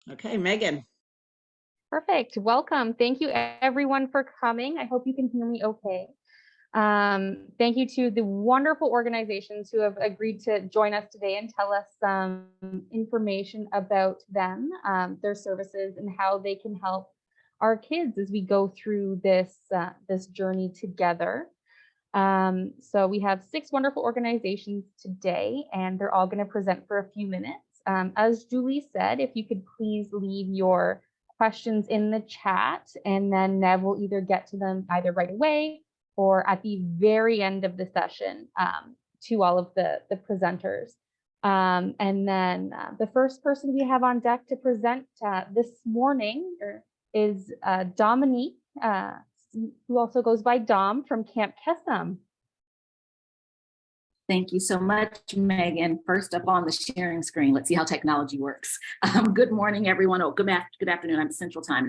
Okay, Megan. Perfect. Welcome. Thank you everyone for coming. I hope you can hear me okay. Thank you to the wonderful organizations who have agreed to join us today and tell us some information about them, their services, and how they can help our kids as we go through this journey together. So we have 6 wonderful organizations today, and they're all going to present for a few minutes. As Julie said, if you could please leave your questions in the chat, and then Nev will either get to them either right away or at the very end of the session to all of the presenters. And then the first person we have on deck to present this morning is Dominique, who also goes by Dom from Camp Kesem. Thank you so much, Megan. First up on the sharing screen, let's see how technology works. Good morning, everyone. Oh, good afternoon. I'm Central Time.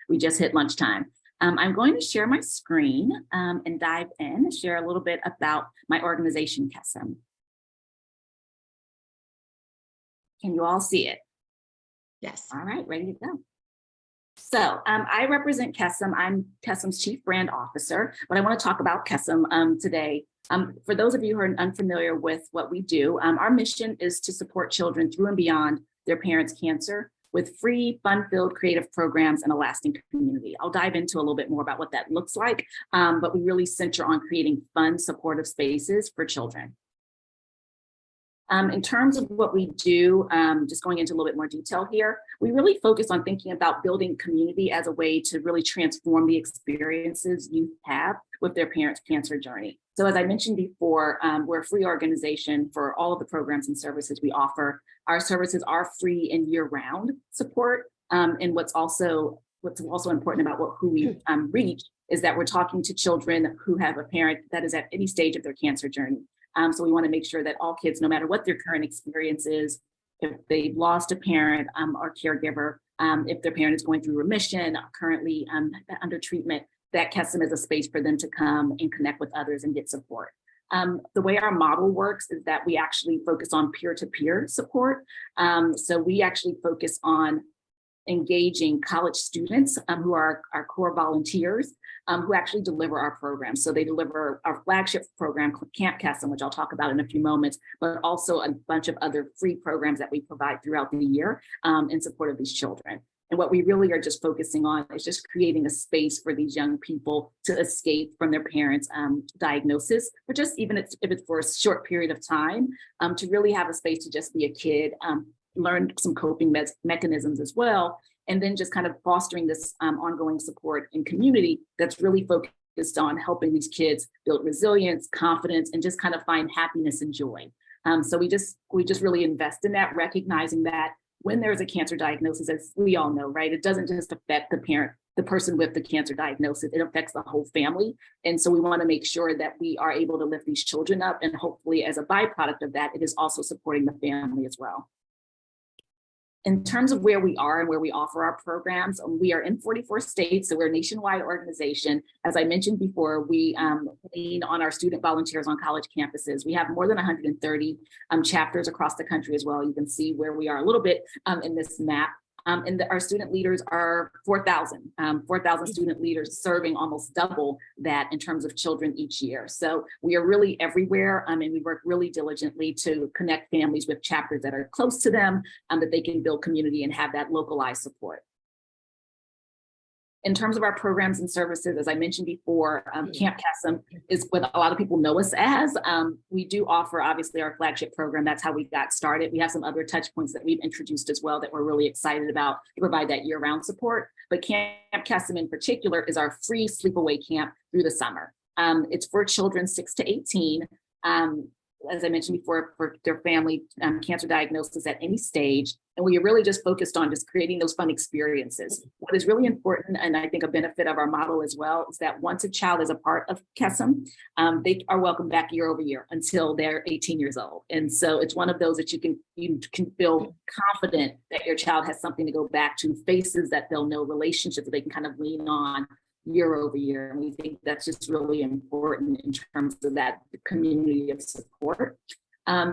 We just hit lunchtime. I'm going to share my screen and dive in and share a little bit about my organization, Kesem. Can you all see it? Yes. All right, ready to go. So I represent Kesem. I'm Kesem's Chief Brand Officer, but I want to talk about Kesem today. For those of you who are unfamiliar with what we do, our mission is to support children through and beyond their parents' cancer with free, fun-filled, creative programs and a lasting community. I'll dive into a little bit more about what that looks like, but we really center on creating fun, supportive spaces for children. In terms of what we do, just going into a little bit more detail here, we really focus on thinking about building community as a way to really transform the experiences youth have with their parents' cancer journey. So as I mentioned before, we're a free organization for all of the programs and services we offer. Our services are free and year-round support. And what's also important about who we reach is that we're talking to children who have a parent that is at any stage of their cancer journey. So we want to make sure that all kids, no matter what their current experience is, if they've lost a parent or caregiver, if their parent is going through remission, currently under treatment, that Kesem is a space for them to come and connect with others and get support. The way our model works is that we actually focus on peer-to-peer support. So we actually focus on engaging college students who are our core volunteers who actually deliver our program. So they deliver our flagship program, Camp Kesem, which I'll talk about in a few moments, but also a bunch of other free programs that we provide throughout the year in support of these children. And what we really are just focusing on is just creating a space for these young people to escape from their parents' diagnosis, or just even if it's for a short period of time, to really have a space to just be a kid, learn some coping mechanisms as well, and then just kind of fostering this ongoing support and community that's really focused on helping these kids build resilience, confidence, and just kind of find happiness and joy. So we just really invest in that, recognizing that when there's a cancer diagnosis, as we all know, right, it doesn't just affect the parent, the person with the cancer diagnosis, it affects the whole family. And so we want to make sure that we are able to lift these children up, and hopefully as a byproduct of that, it is also supporting the family as well. In terms of where we are and where we offer our programs, we are in 44 states, so we're a nationwide organization. As I mentioned before, we lean on our student volunteers on college campuses. We have more than 130 chapters across the country as well. You can see where we are a little bit in this map. And our student leaders are 4,000 student leaders, serving almost double that in terms of children each year. So we are really everywhere, and we work really diligently to connect families with chapters that are close to them, that they can build community and have that localized support. In terms of our programs and services, as I mentioned before, Camp Kesem is what a lot of people know us as. We do offer, obviously, our flagship program. That's how we got started. We have some other touch points that we've introduced as well that we're really excited about to provide that year-round support. But Camp Kesem in particular is our free sleepaway camp through the summer. It's for children 6 to 18. As I mentioned before, for their family cancer diagnosis at any stage. And we are really just focused on just creating those fun experiences. What is really important, and I think a benefit of our model as well, is that once a child is a part of Kesem, they are welcome back year over year until they're 18 years old. And so it's one of those that you can feel confident that your child has something to go back to, faces that they'll know, relationships that they can kind of lean on year over year. And we think that's just really important in terms of that community of support.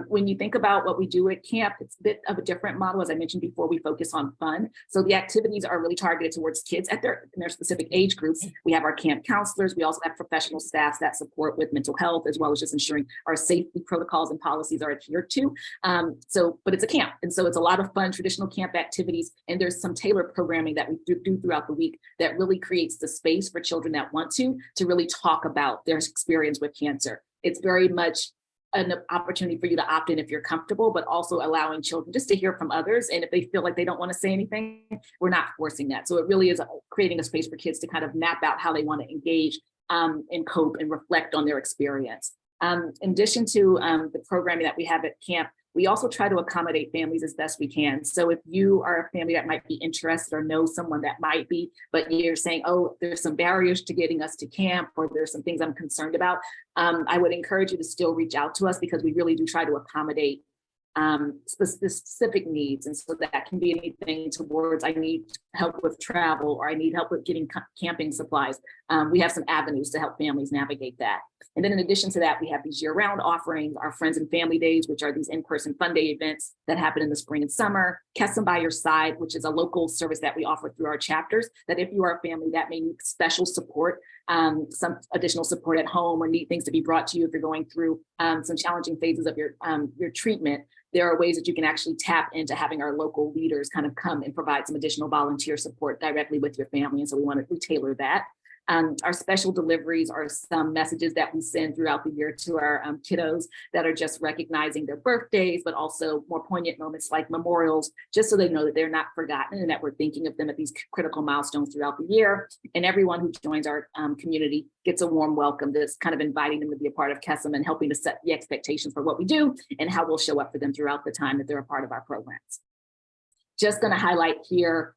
When you think about what we do at camp, it's a bit of a different model. As I mentioned before, we focus on fun. So the activities are really targeted towards kids in their specific age groups. We have our camp counselors. We also have professional staff that support with mental health, as well as just ensuring our safety protocols and policies are adhered to. But it's a camp. And so it's a lot of fun, traditional camp activities. And there's some tailored programming that we do throughout the week that really creates the space for children that want to really talk about their experience with cancer. It's very much an opportunity for you to opt in if you're comfortable, but also allowing children just to hear from others. And if they feel like they don't want to say anything, we're not forcing that. So it really is creating a space for kids to kind of map out how they want to engage and cope and reflect on their experience. In addition to the programming that we have at camp, we also try to accommodate families as best we can. So if you are a family that might be interested or know someone that might be, but you're saying, oh, there's some barriers to getting us to camp, or there's some things I'm concerned about, I would encourage you to still reach out to us, because we really do try to accommodate specific needs. And so that can be anything towards, I need help with travel, or I need help with getting camping supplies. We have some avenues to help families navigate that. And then in addition to that, we have these year-round offerings, our Friends and Family Days, which are these in-person fun day events that happen in the spring and summer. Kesem by Your Side, which is a local service that we offer through our chapters, that if you are a family that may need special support, some additional support at home, or need things to be brought to you if you're going through some challenging phases of your treatment, there are ways that you can actually tap into having our local leaders kind of come and provide some additional volunteer support directly with your family. And so we want to tailor that. Our special deliveries are some messages that we send throughout the year to our kiddos that are just recognizing their birthdays, but also more poignant moments like memorials, just so they know that they're not forgotten and that we're thinking of them at these critical milestones throughout the year. And everyone who joins our community gets a warm welcome that's kind of inviting them to be a part of Kesem and helping to set the expectations for what we do and how we'll show up for them throughout the time that they're a part of our programs. Just going to highlight here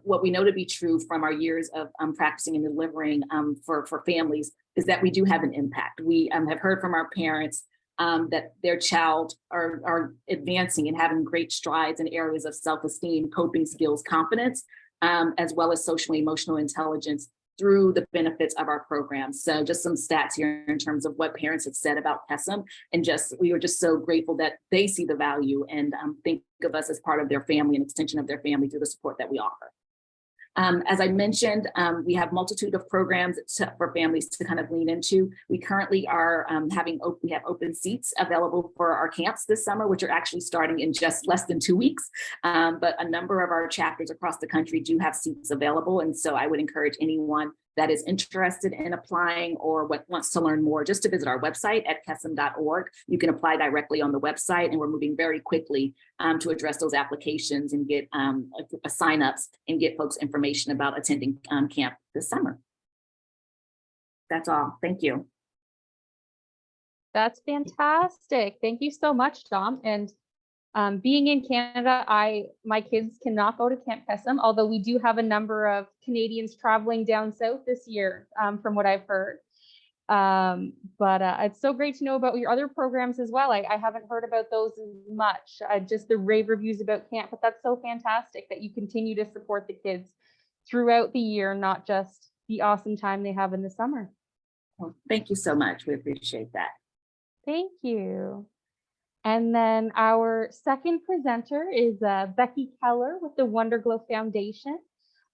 what we know to be true from our years of practicing and delivering for families is that we do have an impact. We have heard from our parents that their child are advancing and having great strides in areas of self-esteem, coping skills, confidence, as well as social and emotional intelligence through the benefits of our programs. So just some stats here in terms of what parents have said about Kesem, and we were just so grateful that they see the value and think of us as part of their family, an extension of their family through the support that we offer. As I mentioned, we have multitude of programs for families to kind of lean into. We currently are we have open seats available for our camps this summer, which are actually starting in just less than 2 weeks. But a number of our chapters across the country do have seats available. And so I would encourage anyone that is interested in applying or wants to learn more, just to visit our website at kesem.org. You can apply directly on the website, and we're moving very quickly to address those applications and get signups and get folks information about attending camp this summer. That's all. Thank you. That's fantastic. Thank you so much, Dom. And being in Canada, my kids cannot go to Camp Kesem, although we do have a number of Canadians traveling down south this year, from what I've heard. But it's so great to know about your other programs as well. I haven't heard about those as much, just the rave reviews about camp, but that's so fantastic that you continue to support the kids throughout the year, not just the awesome time they have in the summer. Well, thank you so much. We appreciate that. Thank you. And then our second presenter is Becky Keller with the WunderGlo Foundation.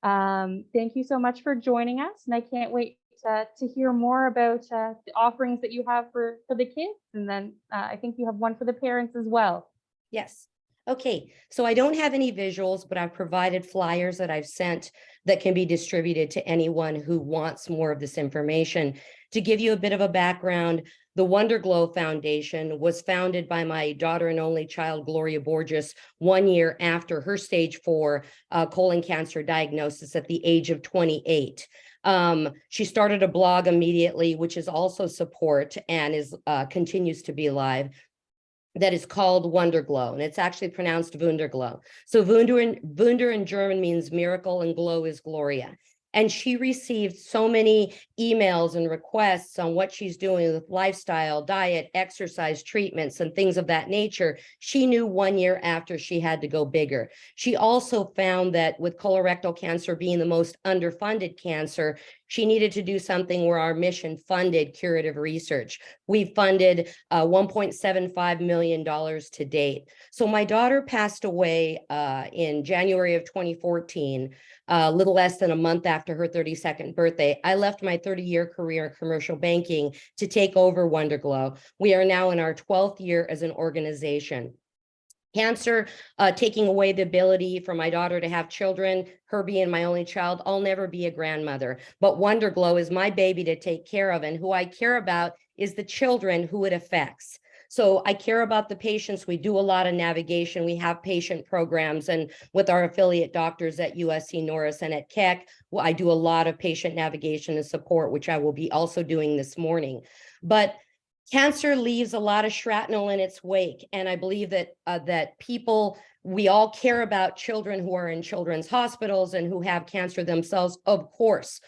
Thank you so much for joining us, and I can't wait to hear more about the offerings that you have for the kids, and then I think you have one for the parents as well. Yes. Okay, so I don't have any visuals, but I've provided flyers that I've sent that can be distributed to anyone who wants more of this information. To give you a bit of a background, the WunderGlo Foundation was founded by my daughter and only child, Gloria Borges, 1 year after her stage 4 colon cancer diagnosis at the age of 28. She started a blog immediately, which is also support and continues to be live, that is called WunderGlo, and it's actually pronounced WunderGlo. So Wunder in German means miracle, and glow is Gloria. And she received so many emails and requests on what she's doing with lifestyle, diet, exercise, treatments, and things of that nature. She knew 1 year after she had to go bigger. She also found that with colorectal cancer being the most underfunded cancer, She needed to do something where our mission funded curative research. We funded $1.75 million to date. So my daughter passed away in January of 2014, a little less than a month after her 32nd birthday. I left my 30-year career in commercial banking to take over WunderGlo. We are now in our 12th year as an organization. Cancer, taking away the ability for my daughter to have children, her being my only child, I'll never be a grandmother. But WunderGlo is my baby to take care of, and who I care about is the children who it affects. So I care about the patients. We do a lot of navigation. We have patient programs, and with our affiliate doctors at USC Norris and at Keck, I do a lot of patient navigation and support, which I will be also doing this morning. But cancer leaves a lot of shrapnel in its wake, and I believe that we all care about children who are in children's hospitals and who have cancer themselves. Of course,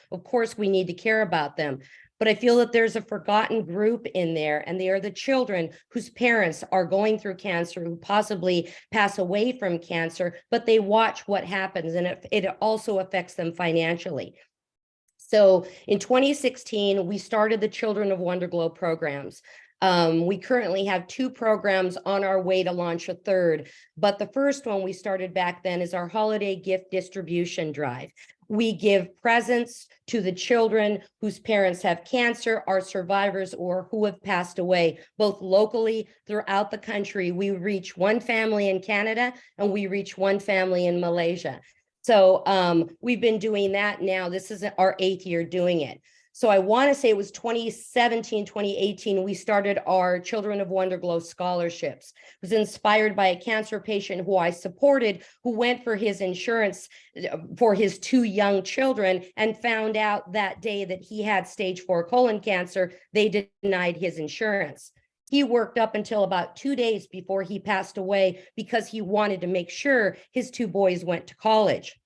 we need to care about them. But I feel that there's a forgotten group in there, and they are the children whose parents are going through cancer, who possibly pass away from cancer, but they watch what happens, and it also affects them financially. So in 2016, we started the Children of WunderGlo programs. We currently have 2 programs on our way to launch a 3rd, but the first one we started back then is our holiday gift distribution drive. We give presents to the children whose parents have cancer, are survivors, or who have passed away, both locally throughout the country. We reach one family in Canada, and we reach one family in Malaysia. So we've been doing that now. This is our 8th year doing it. So I want to say it was 2017, 2018, we started our Children of WunderGlo scholarships. It was inspired by a cancer patient who I supported, who went for his insurance for his 2 young children and found out that day that he had stage 4 colon cancer. They denied his insurance. He worked up until about 2 days before he passed away because he wanted to make sure his 2 boys went to college.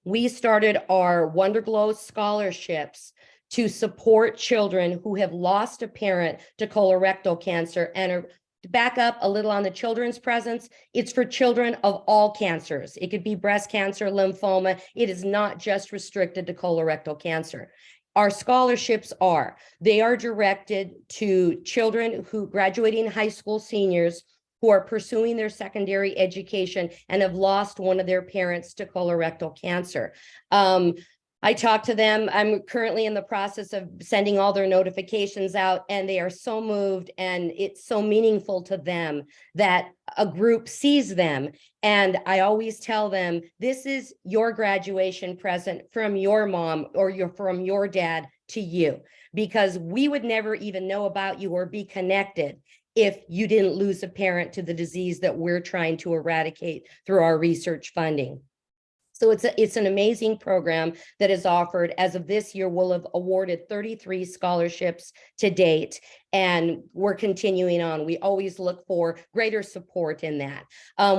We started our WunderGlo scholarships to support children who have lost a parent to colorectal cancer. And to back up a little on the children's presence, it's for children of all cancers. It could be breast cancer, lymphoma. It is not just restricted to colorectal cancer. Our scholarships are directed to children who graduating high school seniors who are pursuing their secondary education and have lost one of their parents to colorectal cancer. I talked to them. I'm currently in the process of sending all their notifications out, and they are so moved, and it's so meaningful to them that a group sees them. And I always tell them, this is your graduation present from your mom or from your dad to you, because we would never even know about you or be connected if you didn't lose a parent to the disease that we're trying to eradicate through our research funding. So it's an amazing program that is offered. As of this year, we'll have awarded 33 scholarships to date, and we're continuing on. We always look for greater support in that.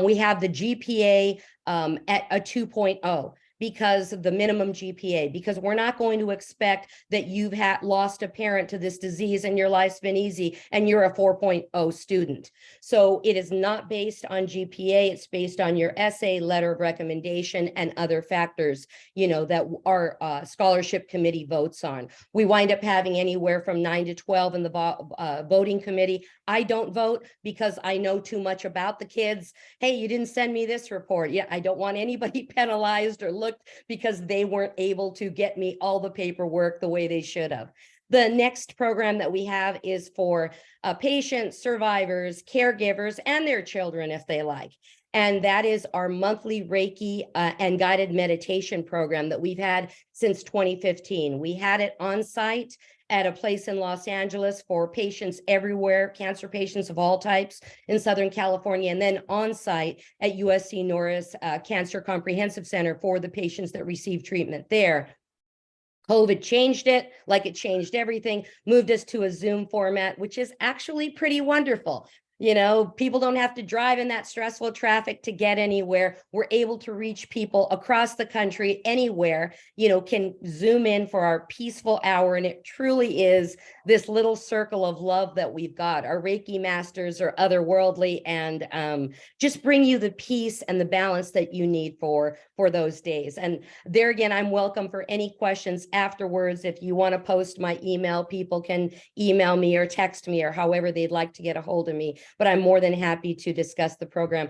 We have the GPA at a 2.0. because of the minimum GPA, because we're not going to expect that you've lost a parent to this disease and your life's been easy and you're a 4.0 student. So it is not based on GPA, it's based on your essay, letter of recommendation, and other factors, that our scholarship committee votes on. We wind up having anywhere from 9 to 12 in the voting committee. I don't vote because I know too much about the kids. Hey, you didn't send me this report. Yeah, I don't want anybody penalized or looked because they weren't able to get me all the paperwork the way they should have. The next program that we have is for patients, survivors, caregivers, and their children if they like. And that is our monthly Reiki and guided meditation program that we've had since 2015. We had it on site at a place in Los Angeles for patients everywhere, cancer patients of all types in Southern California, and then on site at USC Norris Cancer Comprehensive Center for the patients that receive treatment there. COVID changed it, like it changed everything, moved us to a Zoom format, which is actually pretty wonderful. People don't have to drive in that stressful traffic to get anywhere. We're able to reach people across the country, anywhere, can zoom in for our peaceful hour. And it truly is this little circle of love that we've got. Our Reiki masters are otherworldly and just bring you the peace and the balance that you need for those days. And there again, I'm welcome for any questions afterwards. If you want to post my email, people can email me or text me or however they'd like to get a hold of me. But I'm more than happy to discuss the program.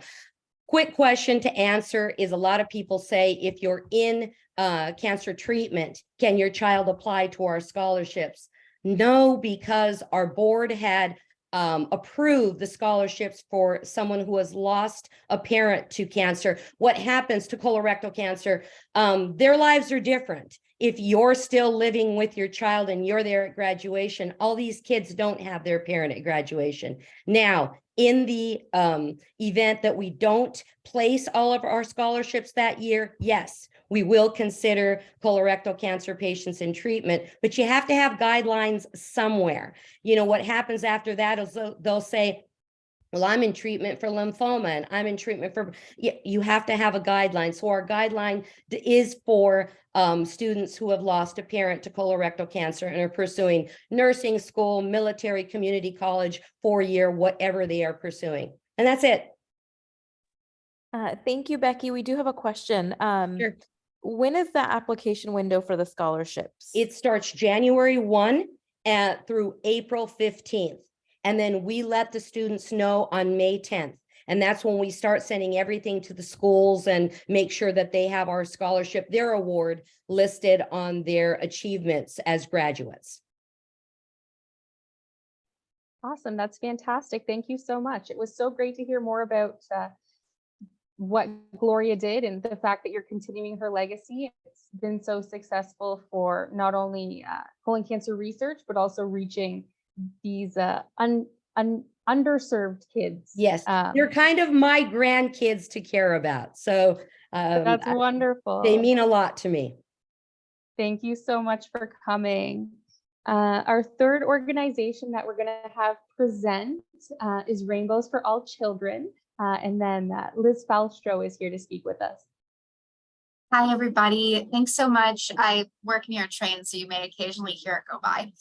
Quick question to answer is, a lot of people say, if you're in cancer treatment, can your child apply to our scholarships? No, because our board had approved the scholarships for someone who has lost a parent to cancer. What happens to colorectal cancer? Their lives are different. If you're still living with your child and you're there at graduation, all these kids don't have their parent at graduation. Now, in the event that we don't place all of our scholarships that year, yes, we will consider colorectal cancer patients in treatment, but you have to have guidelines somewhere. What happens after that is they'll say, well, I'm in treatment for lymphoma and I'm in treatment for, you have to have a guideline. So our guideline is for students who have lost a parent to colorectal cancer and are pursuing nursing school, military, community college, 4-year, whatever they are pursuing. And that's it. Thank you, Becky. We do have a question. Sure. When is the application window for the scholarships? It starts January 1 through April 15th. And then we let the students know on May 10th. And that's when we start sending everything to the schools and make sure that they have our scholarship, their award listed on their achievements as graduates. Awesome. That's fantastic. Thank you so much. It was so great to hear more about what Gloria did and the fact that you're continuing her legacy. It's been so successful for not only colon cancer research, but also reaching these underserved kids. Yes, they're kind of my grandkids to care about. So that's wonderful. They mean a lot to me. Thank you so much for coming. Our third organization that we're going to have present is Rainbows for All Children. And then Liz Falstreau is here to speak with us. Hi, everybody. Thanks so much. I work near a train, so you may occasionally hear it go by.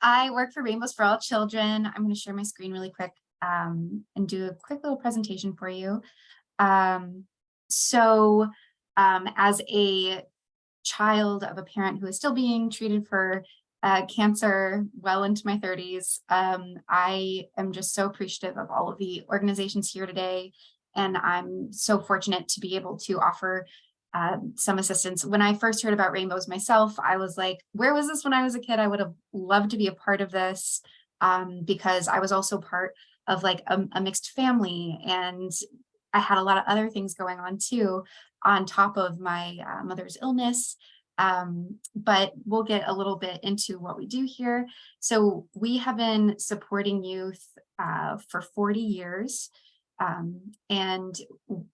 I work for Rainbows for All Children. I'm going to share my screen really quick and do a quick little presentation for you. As a child of a parent who is still being treated for cancer well into my 30s, I am just so appreciative of all of the organizations here today. And I'm so fortunate to be able to offer some assistance. When I first heard about Rainbows myself, I was like, where was this when I was a kid? I would have loved to be a part of this because I was also part of like a mixed family. And I had a lot of other things going on too, on top of my mother's illness. But we'll get a little bit into what we do here. So we have been supporting youth for 40 years. And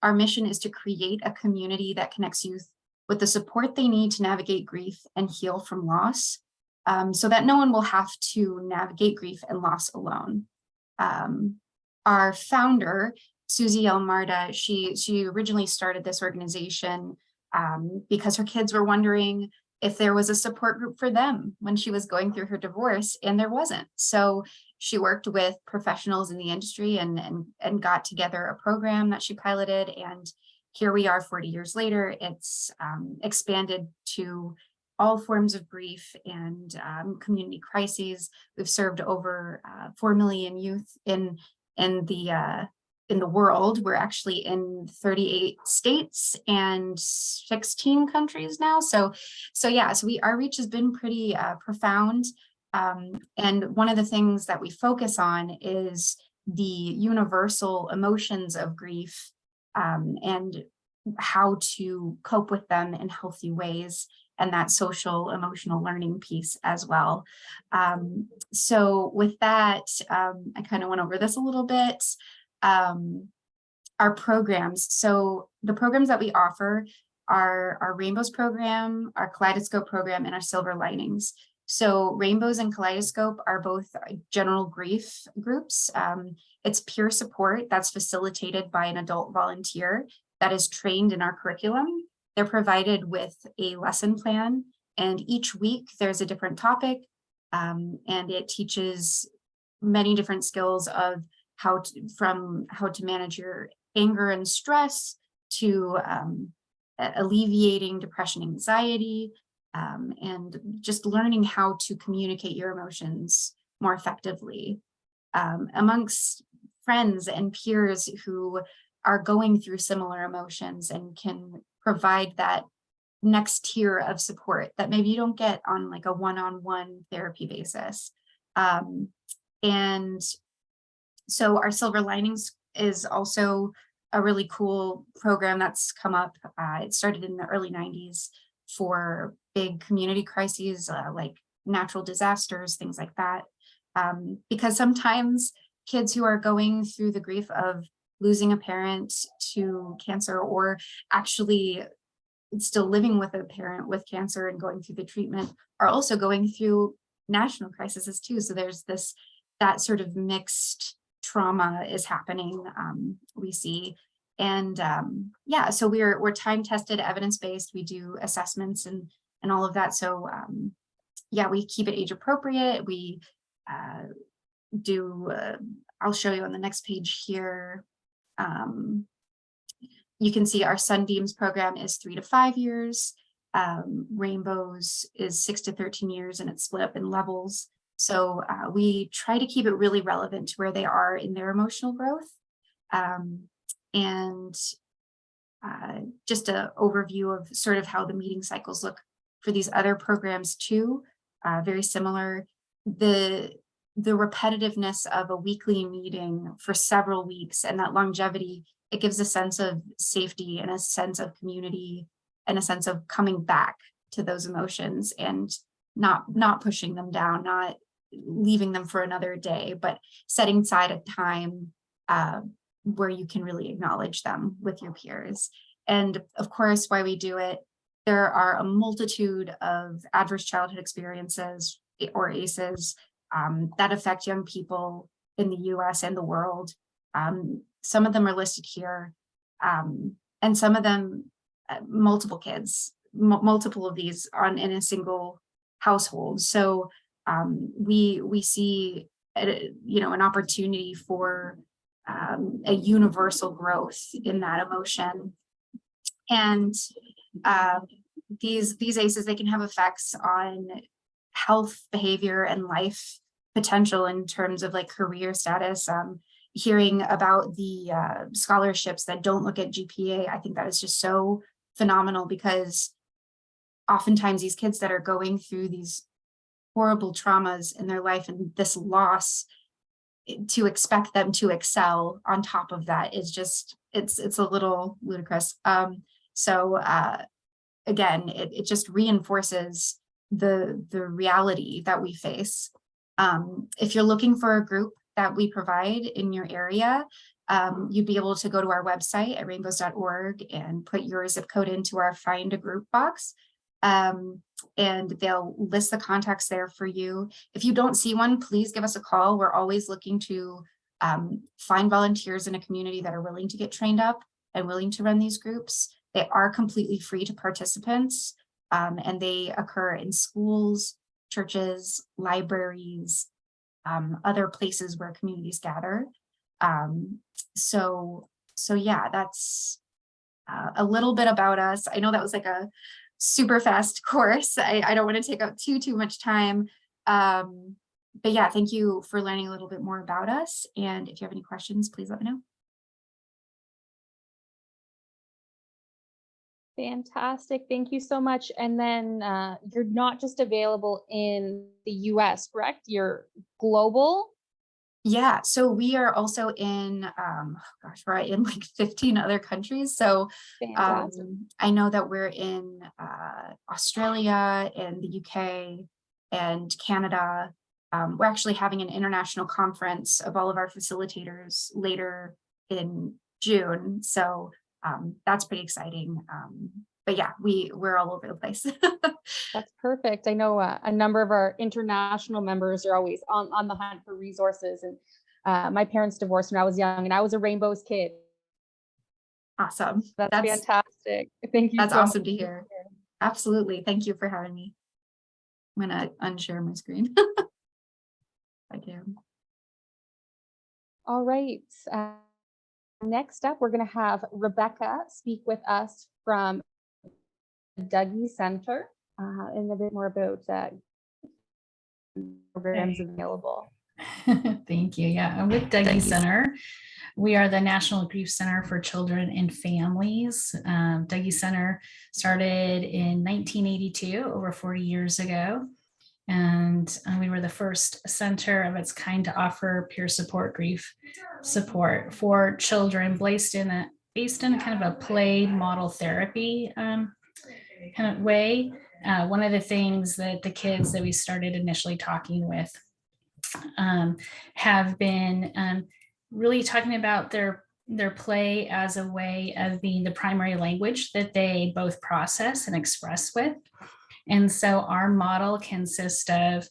our mission is to create a community that connects youth with the support they need to navigate grief and heal from loss, so that no one will have to navigate grief and loss alone. Our founder, Susie Elmarda, she originally started this organization because her kids were wondering if there was a support group for them when she was going through her divorce, and there wasn't. So she worked with professionals in the industry and got together a program that she piloted. And here we are 40 years later. It's expanded to all forms of grief and community crises. We've served over 4 million youth in the world. We're actually in 38 states and 16 countries now. So our reach has been pretty profound. And one of the things that we focus on is the universal emotions of grief and how to cope with them in healthy ways, and that social emotional learning piece as well. So with that, I kind of went over this a little bit. Our programs. So the programs that we offer are our Rainbows program, our Kaleidoscope program, and our Silver Linings. So Rainbows and Kaleidoscope are both general grief groups. It's peer support that's facilitated by an adult volunteer that is trained in our curriculum. They're provided with a lesson plan, and each week there's a different topic, and it teaches many different skills of how to manage your anger and stress, to alleviating depression, anxiety, and just learning how to communicate your emotions more effectively amongst friends and peers who are going through similar emotions, and can provide that next tier of support that maybe you don't get on like a one-on-one therapy basis. And so our Silver Linings is also a really cool program that's come up. It started in the early 90s for big community crises like natural disasters, things like that. Because sometimes kids who are going through the grief of losing a parent to cancer, or actually still living with a parent with cancer and going through the treatment, are also going through national crises too. So there's that sort of mixed trauma is happening, we see. And yeah, so we're time-tested, evidence-based. We do assessments and all of that. So yeah, we keep it age appropriate. We do, I'll show you on the next page here. You can see our Sunbeams program is 3 to 5 years. Rainbows is 6 to 13 years, and it's split up in levels. So we try to keep it really relevant to where they are in their emotional growth. And just an overview of sort of how the meeting cycles look for these other programs too. Very similar. The repetitiveness of a weekly meeting for several weeks, and that longevity, it gives a sense of safety and a sense of community and a sense of coming back to those emotions, and not pushing them down, not leaving them for another day, but setting aside a time where you can really acknowledge them with your peers. And of course, why we do it, there are a multitude of adverse childhood experiences, or ACEs, that affect young people in the US and the world. Some of them are listed here, and some of them, multiple kids, multiple of these in a single household. So we see, an opportunity for a universal growth in that emotion. And these ACEs, they can have effects on health, behavior, and life potential in terms of like career status. Hearing about the scholarships that don't look at GPA, I think that is just so phenomenal, because oftentimes these kids that are going through these horrible traumas in their life and this loss, to expect them to excel on top of that is just, it's a little ludicrous. So again, it just reinforces the reality that we face. If you're looking for a group that we provide in your area, you'd be able to go to our website at rainbows.org and put your zip code into our find a group box. And they'll list the contacts there for you. If you don't see one, please give us a call. We're always looking to find volunteers in a community that are willing to get trained up and willing to run these groups. They are completely free to participants, and they occur in schools, churches, libraries, other places where communities gather. So yeah, that's a little bit about us. I know that was like a super fast course. I don't want to take up too much time. But yeah, thank you for learning a little bit more about us. And if you have any questions, please let me know. Fantastic. Thank you so much. And then you're not just available in the US, correct? You're global? Yeah, so we are also in, we're in like 15 other countries. So I know that we're in Australia and the UK and Canada. We're actually having an international conference of all of our facilitators later in June. So that's pretty exciting. yeah, we're all over the place. That's perfect. I know a number of our international members are always on the hunt for resources. And my parents divorced when I was young, and I was a Rainbows kid. Awesome. That's fantastic. Thank you. That's so awesome much. to hear. Absolutely. Thank you for having me. I'm gonna unshare my screen. I can. All right. Next up, we're going to have Rebecca speak with us from Dougy Center and a bit more about programs available. Thank you. Yeah, I'm with Dougy Center. We are the National Grief Center for Children and Families. Dougy Center started in 1982, over 40 years ago. And we were the first center of its kind to offer peer support grief support for children based in a kind of a play model therapy kind of way. One of the things that the kids that we started initially talking with have been really talking about their play as a way of being the primary language that they both process and express with. And so our model consists of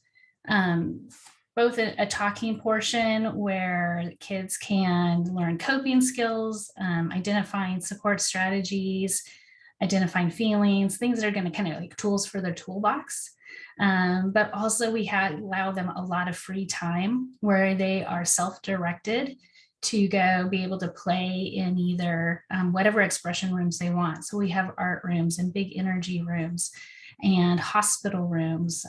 both a talking portion where kids can learn coping skills, identifying support strategies, identifying feelings, things that are going to kind of like tools for their toolbox. But also we allow them a lot of free time where they are self-directed to go be able to play in either whatever expression rooms they want. So we have art rooms and big energy rooms and hospital rooms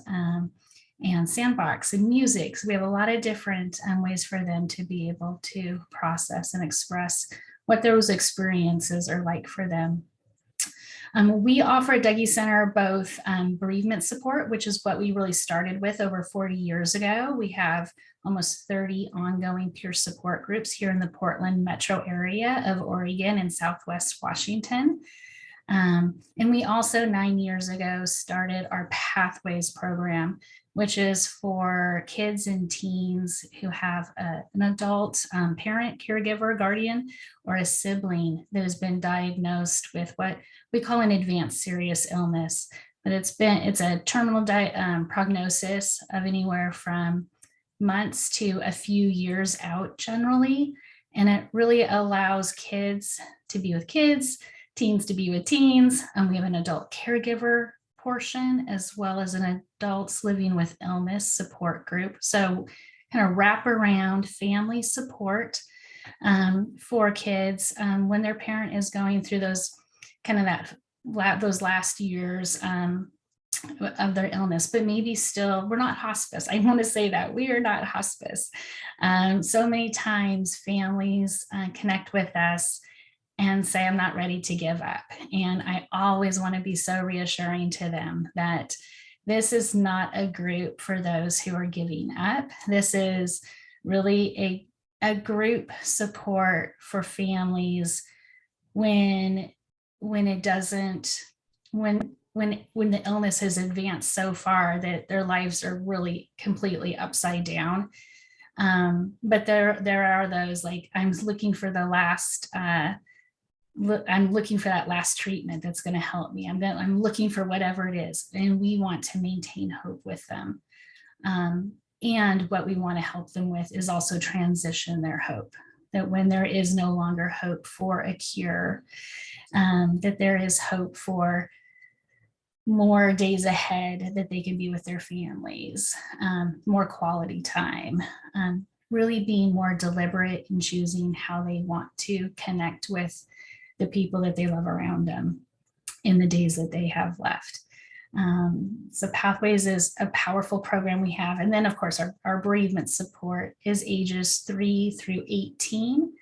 and sandbox and music. So we have a lot of different ways for them to be able to process and express what those experiences are like for them. We offer at Dougy Center both bereavement support, which is what we really started with over 40 years ago. We have almost 30 ongoing peer support groups here in the Portland metro area of Oregon and Southwest Washington. And we also 9 years ago started our Pathways program, which is for kids and teens who have an adult parent, caregiver, guardian, or a sibling that has been diagnosed with what we call an advanced serious illness. But it's a terminal prognosis of anywhere from months to a few years out generally. And it really allows kids to be with kids, teens to be with teens. We have an adult caregiver portion as well as an adults living with illness support group. So kind of wrap around family support for kids when their parent is going through those those last years of their illness, but maybe still, we're not hospice. I want to say that we are not hospice. So many times families connect with us and say, I'm not ready to give up. And I always want to be so reassuring to them that this is not a group for those who are giving up. This is really a group support for families when the illness has advanced so far that their lives are really completely upside down. But there are those like, I'm looking for that last treatment that's going to help me. I'm looking for whatever it is. And we want to maintain hope with them. And what we want to help them with is also transition their hope, that when there is no longer hope for a cure, that there is hope for more days ahead that they can be with their families, more quality time, really being more deliberate in choosing how they want to connect with the people that they love around them in the days that they have left. So Pathways is a powerful program we have. And then of course our bereavement support is ages 3 through 18.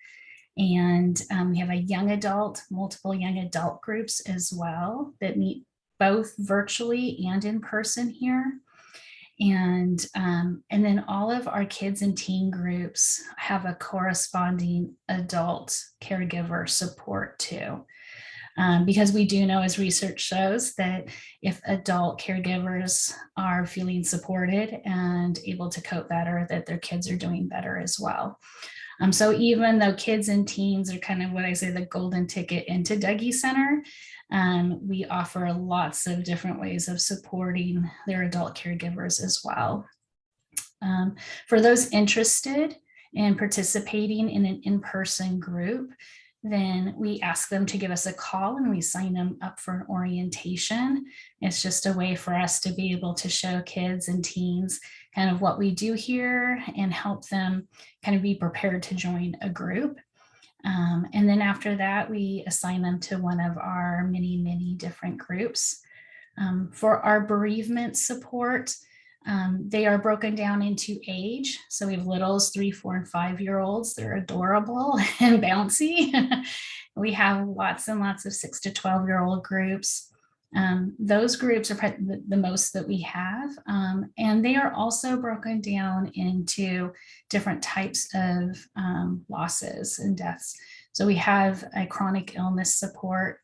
And we have a young adult, multiple young adult groups as well that meet both virtually and in person here. And then all of our kids and teen groups have a corresponding adult caregiver support too. Because we do know, as research shows, that if adult caregivers are feeling supported and able to cope better, that their kids are doing better as well. So even though kids and teens are kind of what I say the golden ticket into Dougy Center, we offer lots of different ways of supporting their adult caregivers as well. For those interested in participating in an in-person group, then we ask them to give us a call and we sign them up for an orientation. It's just a way for us to be able to show kids and teens kind of what we do here and help them kind of be prepared to join a group. And then after that, we assign them to one of our many different groups. For our bereavement support, they are broken down into age. So we have littles, 3, 4, and 5-year-olds. They're adorable and bouncy. We have lots and lots of 6 to 12-year-old groups. Those groups are the most that we have. And they are also broken down into different types of losses and deaths. So we have a chronic illness support.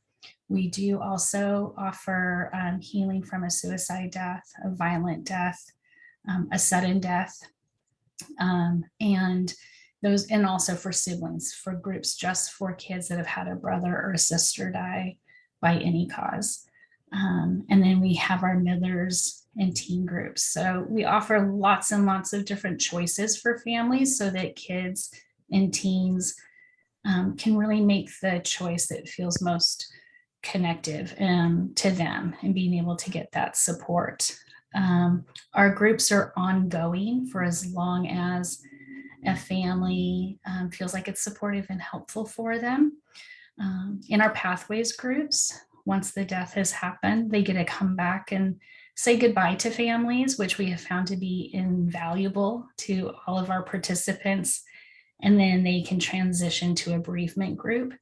We do also offer healing from a suicide death, a violent death, a sudden death, and also for siblings, for groups just for kids that have had a brother or a sister die by any cause. And then we have our midlers and teen groups. So we offer lots and lots of different choices for families so that kids and teens can really make the choice that feels most connective to them and being able to get that support. Our groups are ongoing for as long as a family feels like it's supportive and helpful for them. In our pathways groups, once the death has happened, they get to come back and say goodbye to families, which we have found to be invaluable to all of our participants. And then they can transition to a bereavement group.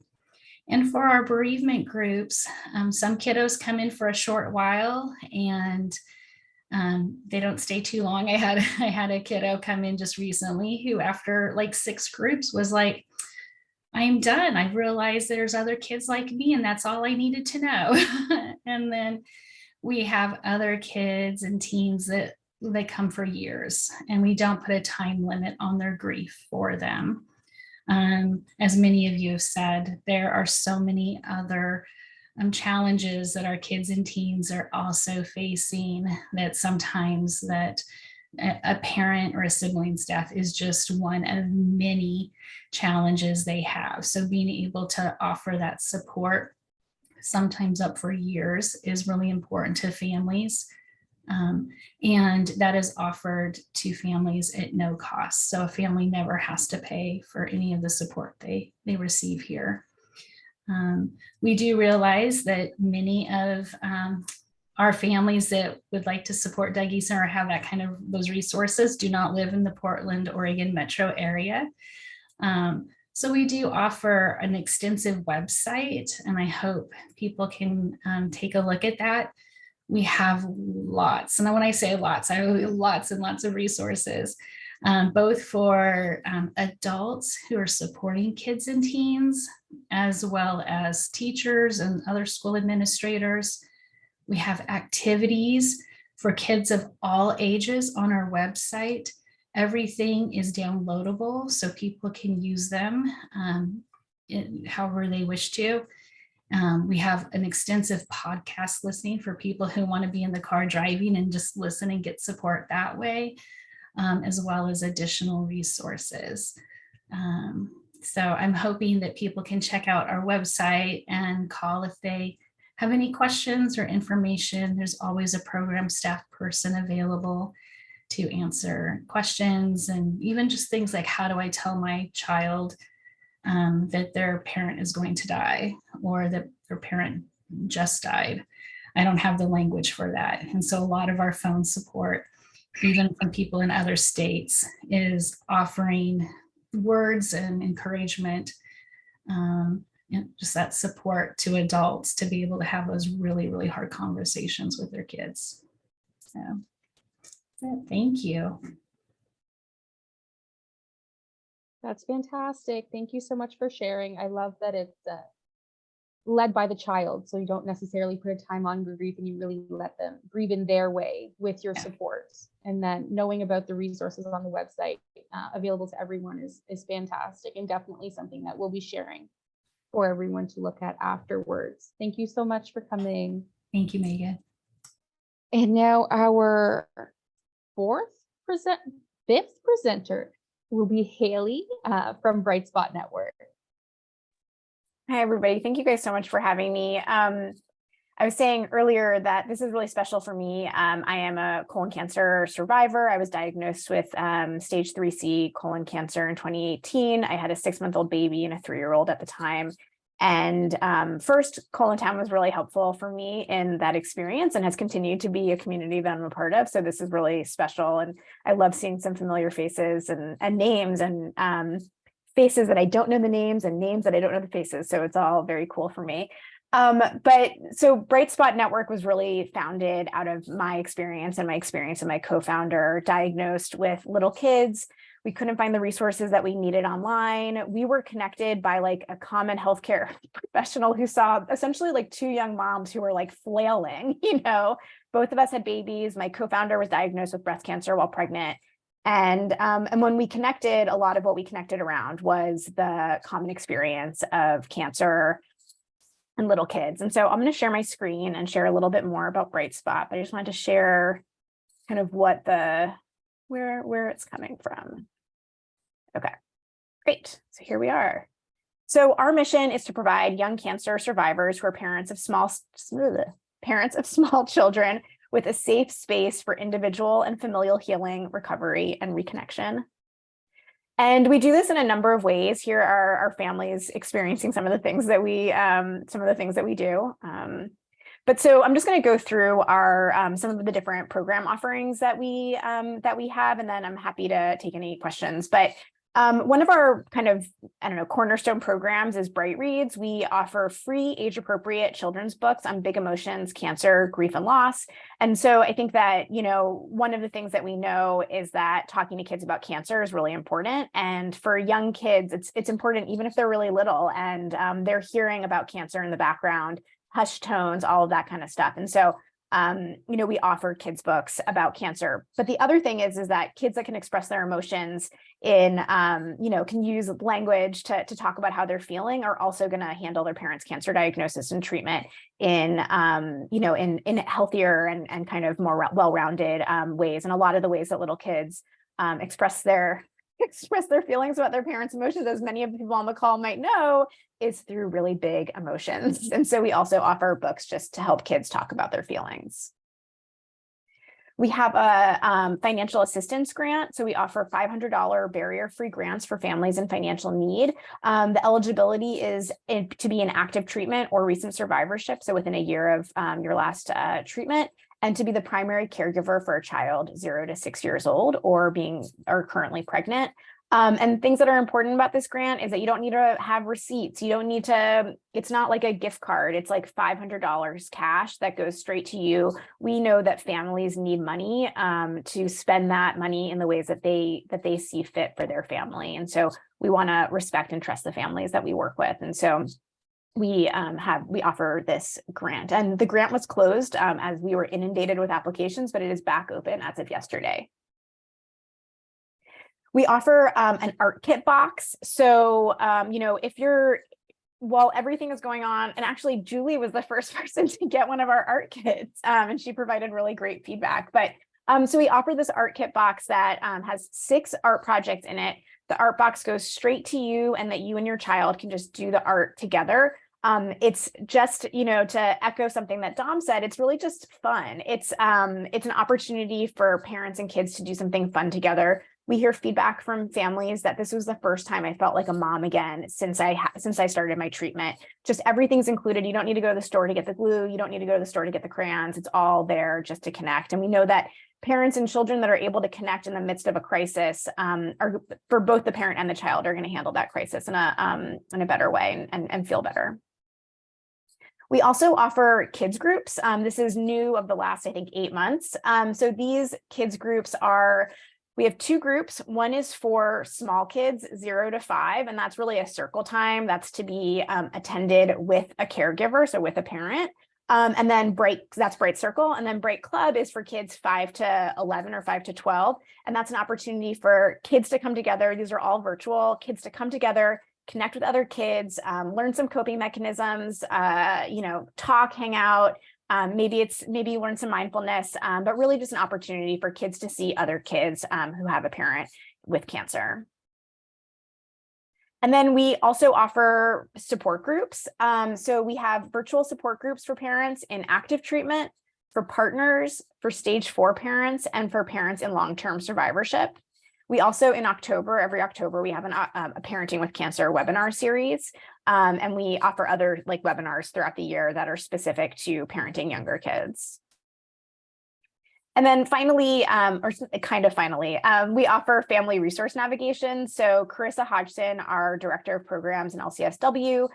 And for our bereavement groups, some kiddos come in for a short while and they don't stay too long. I had a kiddo come in just recently who after like 6 groups was like, I'm done. I realized there's other kids like me and that's all I needed to know. And then we have other kids and teens that they come for years and we don't put a time limit on their grief for them. As many of you have said, there are so many other challenges that our kids and teens are also facing that sometimes that a parent or a sibling's death is just one of many challenges they have. So being able to offer that support, sometimes up for years, is really important to families. And that is offered to families at no cost. So a family never has to pay for any of the support they receive here. We do realize that many of our families that would like to support Dougy Center or have that kind of those resources do not live in the Portland, Oregon metro area. So we do offer an extensive website, and I hope people can take a look at that. We have lots, and when I say lots, I have lots and lots of resources, both for adults who are supporting kids and teens, as well as teachers and other school administrators. We have activities for kids of all ages on our website. Everything is downloadable, so people can use them however they wish to. We have an extensive podcast listening for people who want to be in the car driving and just listen and get support that way, as well as additional resources. So I'm hoping that people can check out our website and call if they have any questions or information. There's always a program staff person available to answer questions, and even just things like, how do I tell my child that their parent is going to die or that their parent just died? I don't have the language for that. And so a lot of our phone support, even from people in other states, is offering words and encouragement, and just that support to adults to be able to have those really, really hard conversations with their kids. So that's it. Thank you. That's fantastic. Thank you so much for sharing. I love that it's led by the child. So you don't necessarily put a time on grief, and you really let them grieve in their way with your support. And then knowing about the resources on the website available to everyone is fantastic, and definitely something that we'll be sharing for everyone to look at afterwards. Thank you so much for coming. Thank you, Megan. And now our fifth presenter will be Haley from Bright Spot Network. Hi, everybody. Thank you guys so much for having me. I was saying earlier that this is really special for me. I am a colon cancer survivor. I was diagnosed with stage 3C colon cancer in 2018. I had a 6-month-old baby and a 3-year-old at the time. And first, Colontown was really helpful for me in that experience and has continued to be a community that I'm a part of. So this is really special. And I love seeing some familiar faces and names and faces that I don't know the names and names that I don't know the faces. So it's all very cool for me. But so Bright Spot Network was really founded out of my experience and my co-founder diagnosed with little kids. We couldn't find the resources that we needed online. We were connected by like a common healthcare professional who saw essentially like 2 young moms who were like flailing, both of us had babies. My co-founder was diagnosed with breast cancer while pregnant. And when we connected, a lot of what we connected around was the common experience of cancer and little kids. And so I'm going to share my screen and share a little bit more about Bright Spot, but I just wanted to share kind of what where it's coming from. Okay, great. So here we are. So our mission is to provide young cancer survivors who are parents of small children with a safe space for individual and familial healing, recovery, and reconnection. And we do this in a number of ways. Here are our families experiencing some of the things that we do. But so I'm just going to go through our some of the different program offerings that we have, and then I'm happy to take any questions. But one of our kind of, cornerstone programs is Bright Reads. We offer free age-appropriate children's books on big emotions, cancer, grief, and loss. And so I think that, one of the things that we know is that talking to kids about cancer is really important. And for young kids, it's important even if they're really little and they're hearing about cancer in the background, hushed tones, all of that kind of stuff. And so we offer kids books about cancer. But the other thing is that kids that can express their emotions in, can use language to talk about how they're feeling are also going to handle their parents' cancer diagnosis and treatment in healthier and kind of more well-rounded ways. And a lot of the ways that little kids express their feelings about their parents' emotions, as many of the people on the call might know, is through really big emotions. And so we also offer books just to help kids talk about their feelings. We have a financial assistance grant. So we offer $500 barrier-free grants for families in financial need. The eligibility is to be in active treatment or recent survivorship, so within a year of your last treatment, and to be the primary caregiver for a child 0 to 6 years old or currently pregnant. And things that are important about this grant is that you don't need to have receipts. You don't need to, it's not like a gift card. It's like $500 cash that goes straight to you. We know that families need money to spend that money in the ways that they see fit for their family. And so we want to respect and trust the families that we work with. And so we offer this grant, and the grant was closed as we were inundated with applications, but it is back open as of yesterday. We offer an art kit box. So, while everything is going on, and actually Julie was the first person to get one of our art kits, and she provided really great feedback. But so we offer this art kit box that has 6 art projects in it. The art box goes straight to you, and that you and your child can just do the art together. It's just, to echo something that Dom said, it's really just fun. It's an opportunity for parents and kids to do something fun together. We hear feedback from families that this was the first time I felt like a mom again since I started my treatment. Just everything's included. You don't need to go to the store to get the glue. You don't need to go to the store to get the crayons. It's all there just to connect. And we know that parents and children that are able to connect in the midst of a crisis are, for both the parent and the child, are going to handle that crisis in a better way and feel better. We also offer kids groups. This is new of the last, I think, 8 months. So these kids groups are We have two groups. One is for small kids, 0 to 5, and that's really a circle time. That's to be attended with a caregiver, so with a parent. And then that's Bright Circle. And then Bright Club is for kids 5 to 11 or 5 to 12. And that's an opportunity for kids to come together. These are all virtual, kids to come together, connect with other kids, learn some coping mechanisms, talk, hang out. Maybe learn some mindfulness, but really just an opportunity for kids to see other kids who have a parent with cancer. And then we also offer support groups. So we have virtual support groups for parents in active treatment, for partners, for stage 4 parents, and for parents in long-term survivorship. We also, in October, every October, we have a Parenting with Cancer webinar series. And we offer other webinars throughout the year that are specific to parenting younger kids. And then finally, we offer family resource navigation. So Carissa Hodgson, our Director of Programs in LCSW,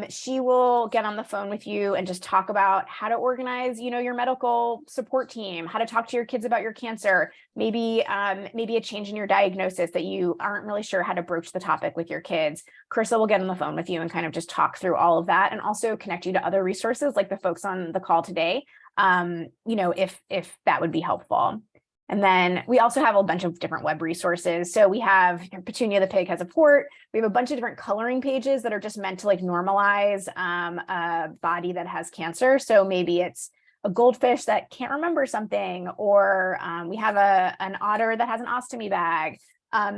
she will get on the phone with you and just talk about how to organize, your medical support team, how to talk to your kids about your cancer, maybe a change in your diagnosis that you aren't really sure how to broach the topic with your kids. Carissa will get on the phone with you and kind of just talk through all of that, and also connect you to other resources like the folks on the call today, if that would be helpful. And then we also have a bunch of different web resources. So we have Petunia the Pig has a port. We have a bunch of different coloring pages that are just meant to normalize a body that has cancer. So maybe it's a goldfish that can't remember something, or we have an otter that has an ostomy bag.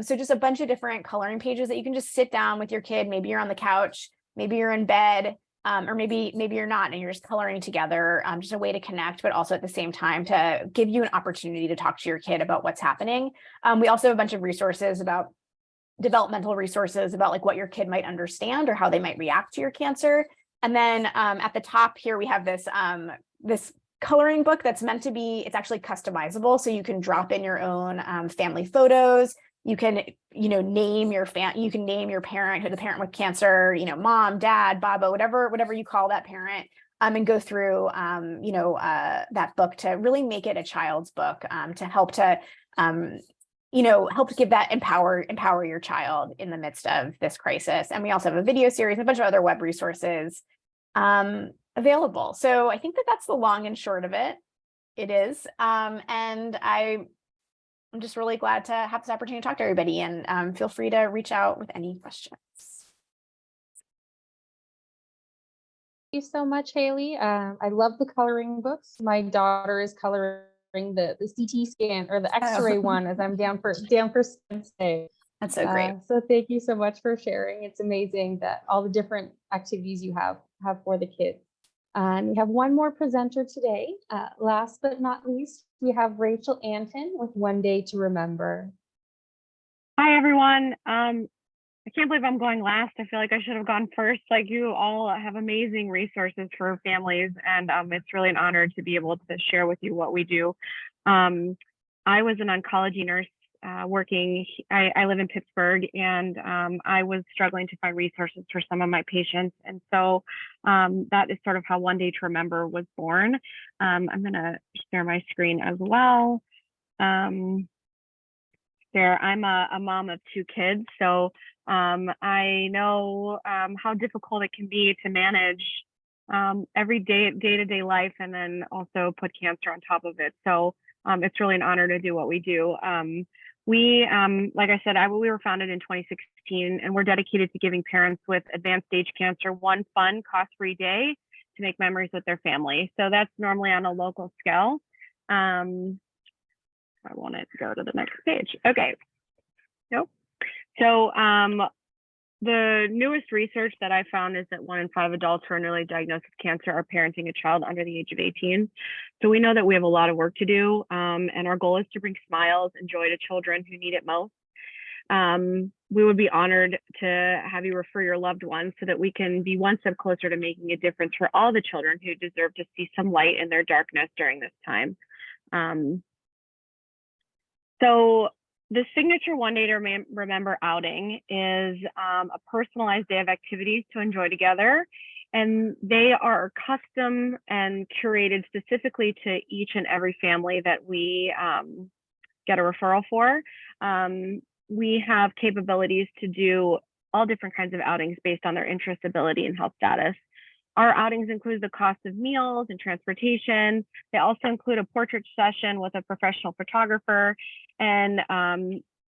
So just a bunch of different coloring pages that you can just sit down with your kid. Maybe you're on the couch, maybe you're in bed, or maybe you're not, and you're just coloring together, just a way to connect, but also at the same time to give you an opportunity to talk to your kid about what's happening. We also have a bunch of resources about developmental resources about what your kid might understand or how they might react to your cancer. And then at the top here, we have this coloring book that's meant to be, it's actually customizable. So you can drop in your own family photos. You can, name your parent, the parent with cancer, mom, dad, baba, whatever you call that parent, and go through, that book to really make it a child's book, to help give that empower your child in the midst of this crisis. And we also have a video series, a bunch of other web resources available. So I think that's the long and short of it. It is, and I'm just really glad to have this opportunity to talk to everybody, and feel free to reach out with any questions. Thank you so much, Haley. I love the coloring books. My daughter is coloring the CT scan or the X-ray one as I'm down for Wednesday. That's so great. So thank you so much for sharing. It's amazing that all the different activities you have for the kids. And we have one more presenter today. Last but not least, we have Rachel Antin with One Day to Remember. Hi, everyone. I can't believe I'm going last. I feel like I should have gone first. You all have amazing resources for families, and it's really an honor to be able to share with you what we do. I was an oncology nurse working. I live in Pittsburgh, and I was struggling to find resources for some of my patients. And so that is sort of how One Day to Remember was born. I'm going to share my screen as well. There, I'm a mom of 2 kids, so I know how difficult it can be to manage every day-to-day life, and then also put cancer on top of it. So it's really an honor to do what we do. We, like I said, we were founded in 2016, and we're dedicated to giving parents with advanced stage cancer one fun, cost-free day to make memories with their family. So that's normally on a local scale. I want it to go to the next page. Okay. Nope. So the newest research that I found is that 1 in 5 adults who are newly diagnosed with cancer are parenting a child under the age of 18. So we know that we have a lot of work to do, and our goal is to bring smiles and joy to children who need it most. We would be honored to have you refer your loved ones so that we can be one step closer to making a difference for all the children who deserve to see some light in their darkness during this time. So the signature One Day to Remember outing is a personalized day of activities to enjoy together. And they are custom and curated specifically to each and every family that we get a referral for. We have capabilities to do all different kinds of outings based on their interest, ability, and health status. Our outings include the cost of meals and transportation. They also include a portrait session with a professional photographer, and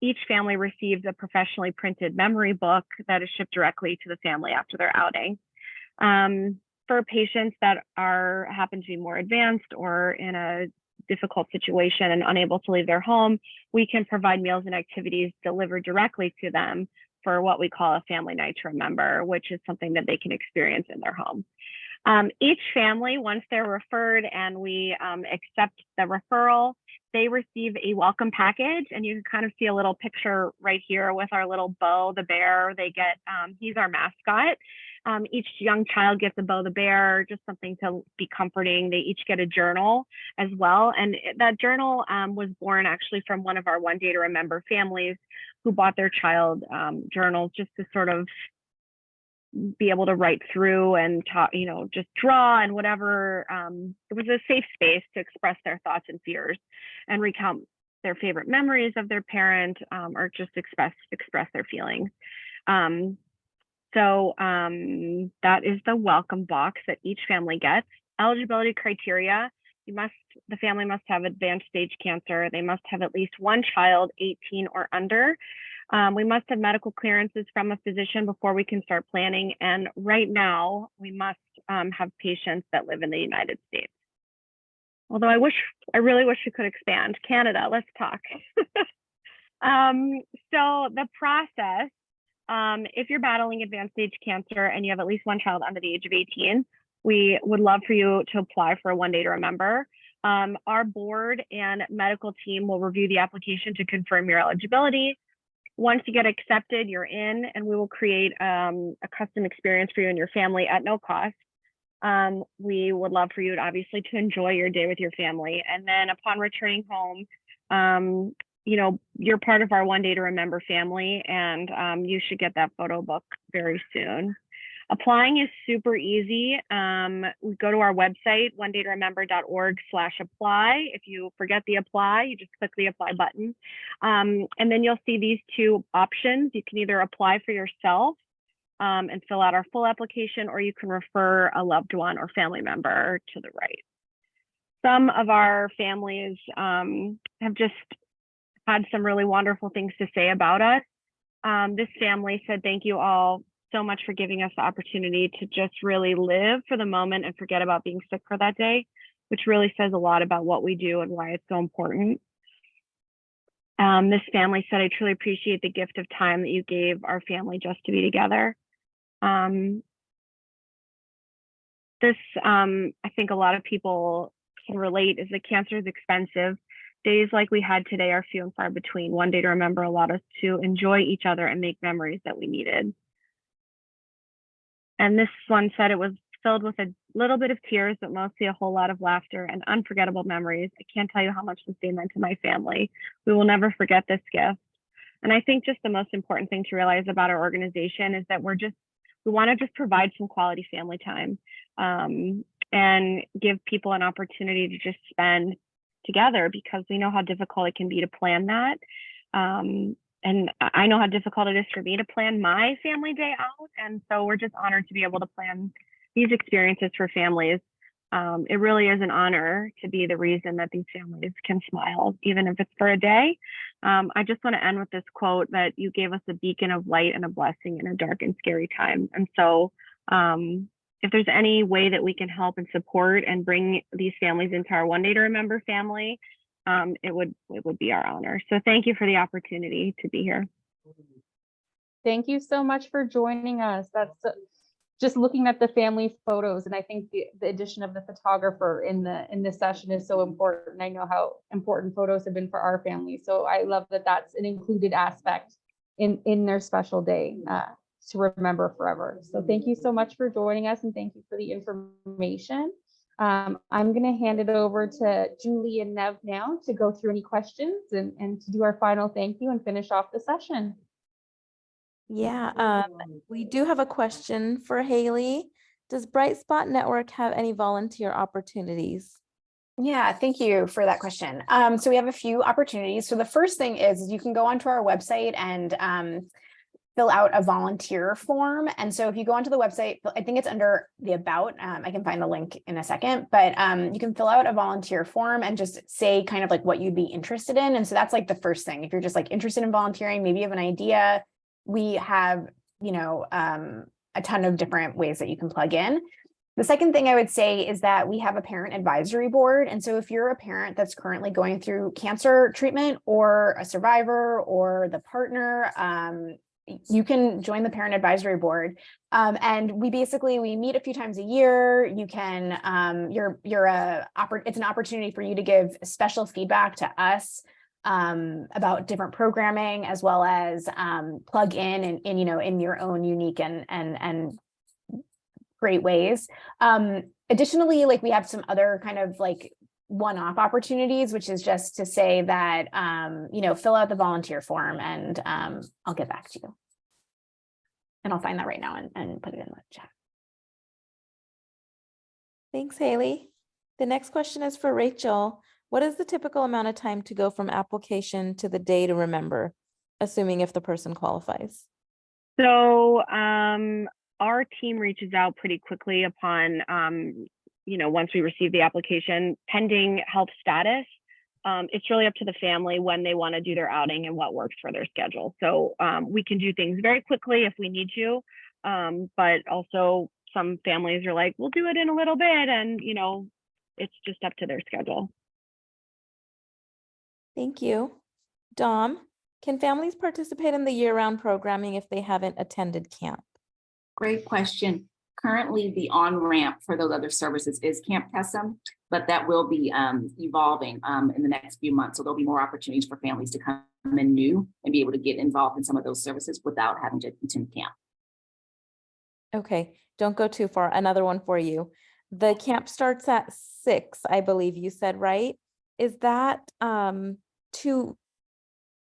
each family receives a professionally printed memory book that is shipped directly to the family after their outing. For patients that happen to be more advanced or in a difficult situation and unable to leave their home, we can provide meals and activities delivered directly to them for what we call a family night to remember, which is something that they can experience in their home. Each family, once they're referred and we accept the referral, they receive a welcome package, and you can kind of see a little picture right here with our little Bo the bear. They get, he's our mascot. Each young child gets a Bo the bear, just something to be comforting. They each get a journal as well. And that journal was born actually from one of our One Day to Remember families who bought their child journals just to sort of be able to write through and talk, just draw and whatever. It was a safe space to express their thoughts and fears and recount their favorite memories of their parent, or just express their feelings. So that is the welcome box that each family gets. Eligibility criteria: the family must have advanced stage cancer. They must have at least one child 18 or under. We must have medical clearances from a physician before we can start planning. And right now, we must have patients that live in the United States. Although I really wish we could expand. Canada, let's talk. So the process, if you're battling advanced stage cancer and you have at least one child under the age of 18, we would love for you to apply for a One Day to Remember. Our board and medical team will review the application to confirm your eligibility. Once you get accepted, you're in, and we will create a custom experience for you and your family at no cost. We would love for you to obviously to enjoy your day with your family. And then upon returning home, you're part of our One Day to Remember family, and you should get that photo book very soon. Applying is super easy. We go to our website, onedaytoremember.org/apply. If you forget the apply, you just click the apply button. And then you'll see these two options. You can either apply for yourself and fill out our full application, or you can refer a loved one or family member to the right. Some of our families have just had some really wonderful things to say about us. This family said, "Thank you all so much for giving us the opportunity to just really live for the moment and forget about being sick for that day," which really says a lot about what we do and why it's so important. This family said, "I truly appreciate the gift of time that you gave our family just to be together." This, I think a lot of people can relate, is that cancer is expensive. Days like we had today are few and far between. One Day to Remember allowed us to enjoy each other and make memories that we needed. And this one said, "It was filled with a little bit of tears, but mostly a whole lot of laughter and unforgettable memories. I can't tell you how much this day meant to my family. We will never forget this gift." And I think just the most important thing to realize about our organization is that we want to just provide some quality family time and give people an opportunity to just spend together, because we know how difficult it can be to plan that. And I know how difficult it is for me to plan my family day out. And so we're just honored to be able to plan these experiences for families. It really is an honor to be the reason that these families can smile, even if it's for a day. I just want to end with this quote, that you gave us a beacon of light and a blessing in a dark and scary time. And so if there's any way that we can help and support and bring these families into our One Day to Remember family, it would be our honor. So thank you for the opportunity to be here. Thank you so much for joining us. That's just looking at the family photos, and I think the addition of the photographer in the session is so important. I know how important photos have been for our family, so I love that that's an included aspect in their special day to remember forever. So thank you so much for joining us, and thank you for the information. I'm going to hand it over to Julie and Nev now to go through any questions and to do our final thank you and finish off the session. Yeah, we do have a question for Haley. Does Bright Spot Network have any volunteer opportunities? Yeah, thank you for that question. So we have a few opportunities. So the first thing is you can go onto our website and fill out a volunteer form. And so if you go onto the website, I think it's under the about, I can find the link in a second, but you can fill out a volunteer form and just say kind of like what you'd be interested in. And so that's like the first thing. If you're just like interested in volunteering, maybe you have an idea, we have, you know, a ton of different ways that you can plug in. The second thing I would say is that we have a parent advisory board. And so if you're a parent that's currently going through cancer treatment or a survivor or the partner, you can join the parent advisory board. And we meet a few times a year. You can, it's an opportunity for you to give special feedback to us about different programming, as well as plug in and, you know, in your own unique and great ways. Additionally, like we have some other kind of like one-off opportunities, which is just to say that, you know, fill out the volunteer form and I'll get back to you. And I'll find that right now and put it in the chat. Thanks, Haley. The next question is for Rachel. What is the typical amount of time to go from application to the day to remember, assuming if the person qualifies? So our team reaches out pretty quickly upon, you know, once we receive the application, pending health status. It's really up to the family when they want to do their outing and what works for their schedule. So we can do things very quickly if we need to, but also some families are like, we'll do it in a little bit, and you know, it's just up to their schedule. Thank you. Dom, can families participate in the year-round programming if they haven't attended camp? Great question. Currently, the on-ramp for those other services is Camp Kesem, but that will be evolving in the next few months. So there'll be more opportunities for families to come in new and be able to get involved in some of those services without having to attend camp. Okay, don't go too far. Another one for you. The camp starts at 6, I believe you said, right? Is that too,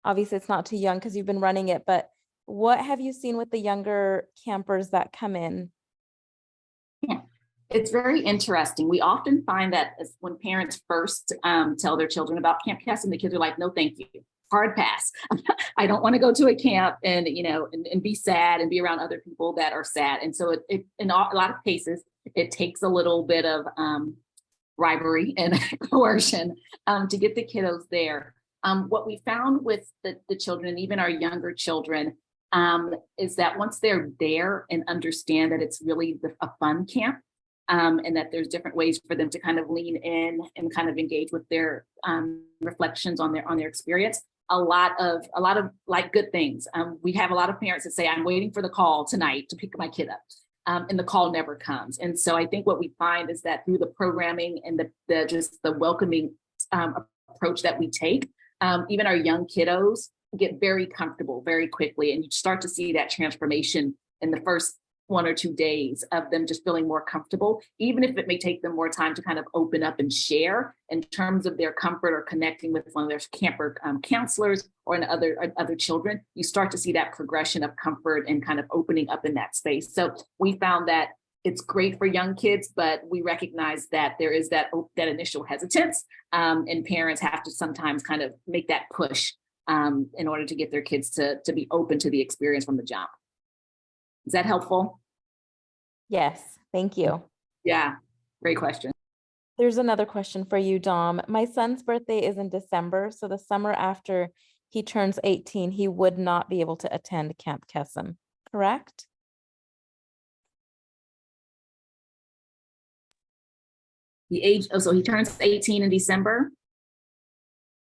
obviously it's not too young because you've been running it, but what have you seen with the younger campers that come in? Yeah, it's very interesting. We often find that when parents first tell their children about Camp Kesem, the kids are like, no, thank you. Hard pass. I don't want to go to a camp and, you know, and be sad and be around other people that are sad. And so it in a lot of cases, it takes a little bit of bribery and coercion to get the kiddos there. What we found with the children, and even our younger children, is that once they're there and understand that it's really a fun camp, and that there's different ways for them to kind of lean in and kind of engage with their reflections on their experience, a lot of like good things. We have a lot of parents that say, I'm waiting for the call tonight to pick my kid up. And the call never comes. And so I think what we find is that through the programming and the welcoming approach that we take, even our young kiddos get very comfortable very quickly. And you start to see that transformation in the first 1 or 2 days of them just feeling more comfortable, even if it may take them more time to kind of open up and share in terms of their comfort or connecting with one of their camper counselors or other children. You start to see that progression of comfort and kind of opening up in that space. So we found that it's great for young kids, but we recognize that there is that initial hesitance, and parents have to sometimes kind of make that push in order to get their kids to be open to the experience from the jump. Is that helpful? Yes, thank you. Yeah, great question. There's another question for you, Dom. My son's birthday is in December, so the summer after he turns 18, he would not be able to attend Camp Kesem, correct? So he turns 18 in December.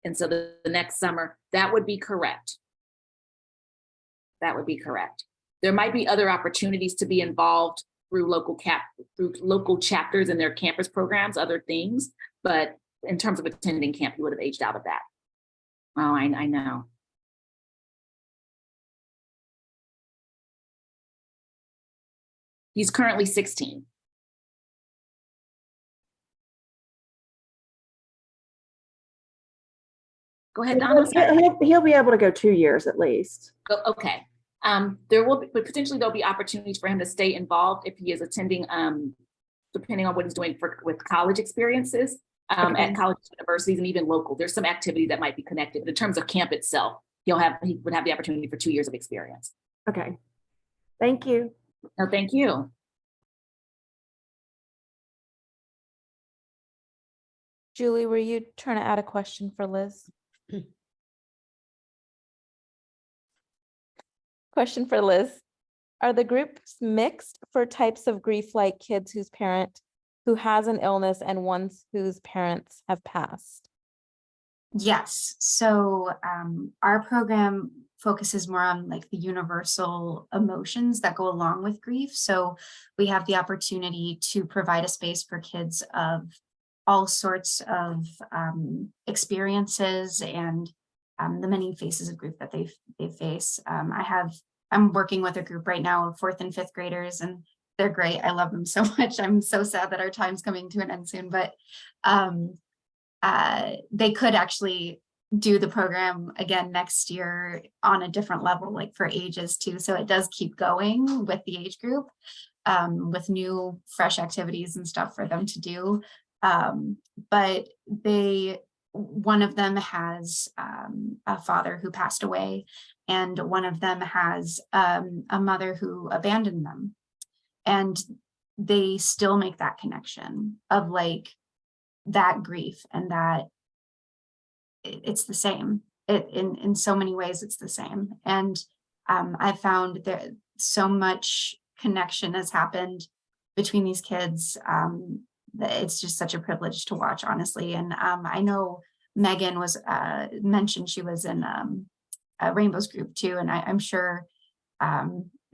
And so the next summer, that would be correct. That would be correct. There might be other opportunities to be involved through local chapters in their campus programs, other things, but in terms of attending camp, you would have aged out of that. Oh, I know. He's currently 16. Go ahead, Donna. He'll be able to go 2 years at least. Okay. There'll be opportunities for him to stay involved if he is attending, depending on what he's doing with college experiences. Okay. at colleges, universities, and even local. There's some activity that might be connected. But in terms of camp itself, he would have the opportunity for 2 years of experience. Okay. Thank you. No, thank you. Julie, were you trying to add a question for Liz? Question for Liz. Are the groups mixed for types of grief, like kids whose parent who has an illness and ones whose parents have passed? Yes, so our program focuses more on like the universal emotions that go along with grief. So we have the opportunity to provide a space for kids of all sorts of experiences and the many faces of grief that they face. I'm working with a group right now of 4th and 5th graders, and they're great. I love them so much. I'm so sad that our time's coming to an end soon, but they could actually do the program again next year on a different level, like for ages too. So it does keep going with the age group, with new fresh activities and stuff for them to do. But one of them has a father who passed away, and one of them has a mother who abandoned them. And they still make that connection of like that grief, and that it's the same. In so many ways, it's the same. And I found that so much connection has happened between these kids. That it's just such a privilege to watch, honestly. And I know Meagan was mentioned she was in a Rainbows group too, and I'm sure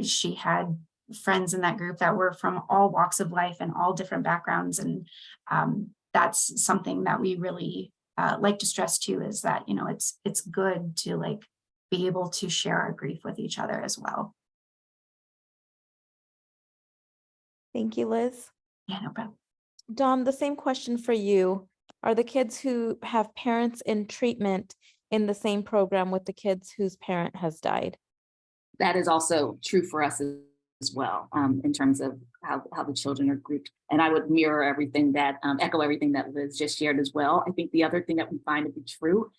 she had friends in that group that were from all walks of life and all different backgrounds. And that's something that we really like to stress too, is that, you know, it's good to like be able to share our grief with each other as well. Thank you, Liz. Yeah, no problem. Dom, the same question for you. Are the kids who have parents in treatment in the same program with the kids whose parent has died? That is also true for us as well, in terms of how the children are grouped. And I would mirror everything that, echo everything that Liz just shared as well. I think the other thing that we find to be true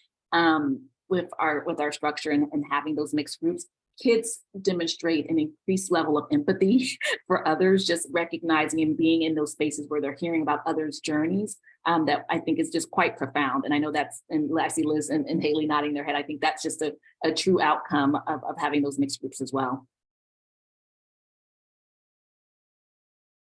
with our structure and having those mixed groups, kids demonstrate an increased level of empathy for others, just recognizing and being in those spaces where they're hearing about others' journeys. That I think is just quite profound. And I know that's, and I see Liz and Haley nodding their head. I think that's just a true outcome of having those mixed groups as well.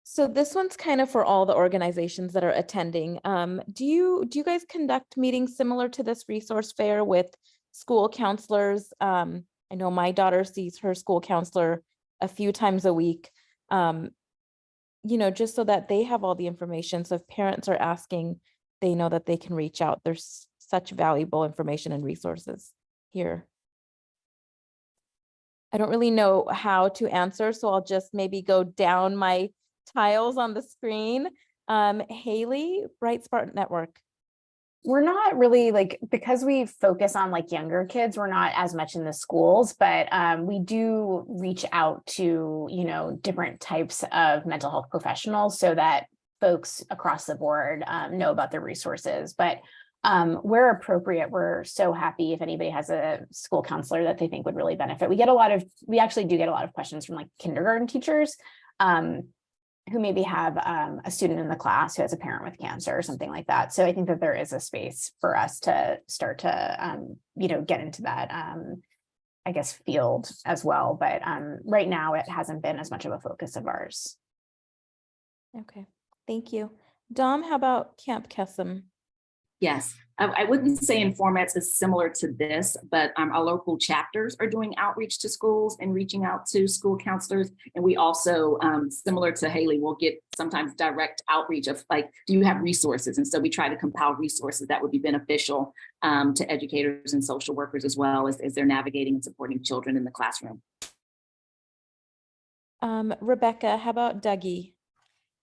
So this one's kind of for all the organizations that are attending. Do you guys conduct meetings similar to this resource fair with school counselors? I know my daughter sees her school counselor a few times a week, you know, just so that they have all the information. So if parents are asking, they know that they can reach out. There's such valuable information and resources here. I don't really know how to answer, so I'll just maybe go down my tiles on the screen. Haley, Bright Spark Network. We're not really like, because we focus on like younger kids, we're not as much in the schools, but we do reach out to, you know, different types of mental health professionals so that folks across the board know about the resources. But where appropriate, we're so happy if anybody has a school counselor that they think would really benefit. We actually do get a lot of questions from like kindergarten teachers who maybe have a student in the class who has a parent with cancer or something like that. So I think that there is a space for us to start to, you know, get into that, I guess, field as well. But right now it hasn't been as much of a focus of ours. Okay, thank you. Dom, how about Camp Kesem? Yes, I wouldn't say in formats as similar to this, but our local chapters are doing outreach to schools and reaching out to school counselors. And we also, similar to Haley, will get sometimes direct outreach of like, do you have resources? And so we try to compile resources that would be beneficial to educators and social workers as well as they're navigating and supporting children in the classroom. Rebecca, how about Dougy?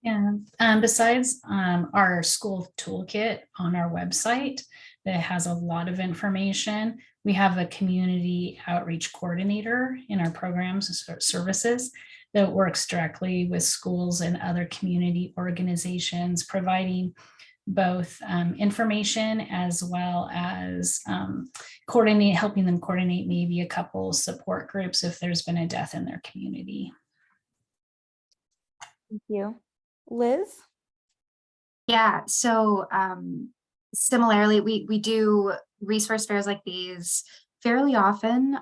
Yeah, besides our school toolkit on our website that has a lot of information, we have a community outreach coordinator in our programs and services that works directly with schools and other community organizations, providing both information as well as helping them coordinate maybe a couple support groups if there's been a death in their community. Thank you. Liz? Yeah, so similarly, we do resource fairs like these fairly often,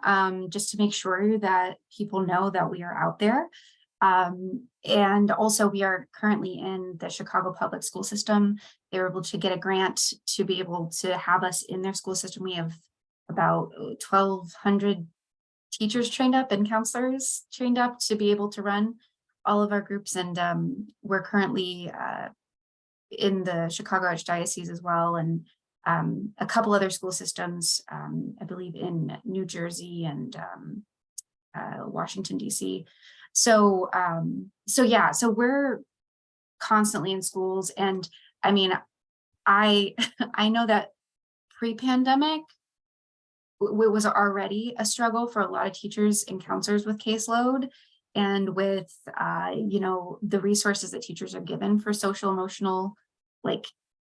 just to make sure that people know that we are out there. And also we are currently in the Chicago public school system. They were able to get a grant to be able to have us in their school system. We have about 1,200 teachers trained up and counselors trained up to be able to run all of our groups. And we're currently in the Chicago Archdiocese as well, and a couple other school systems, I believe in New Jersey and Washington, DC. So yeah, so we're constantly in schools. And I mean, I know that pre-pandemic, it was already a struggle for a lot of teachers and counselors with caseload and with, you know, the resources that teachers are given for social emotional, like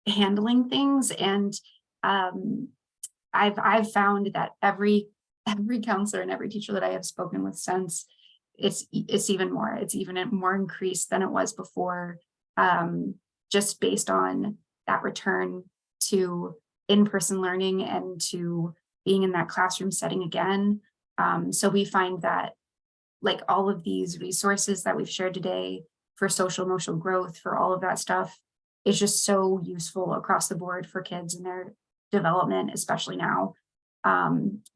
handling things. And I've found that every counselor and every teacher that I have spoken with since, it's even more increased than it was before, just based on that return to in-person learning and to being in that classroom setting again. So we find that like all of these resources that we've shared today for social emotional growth, for all of that stuff, is just so useful across the board for kids and their development, especially now.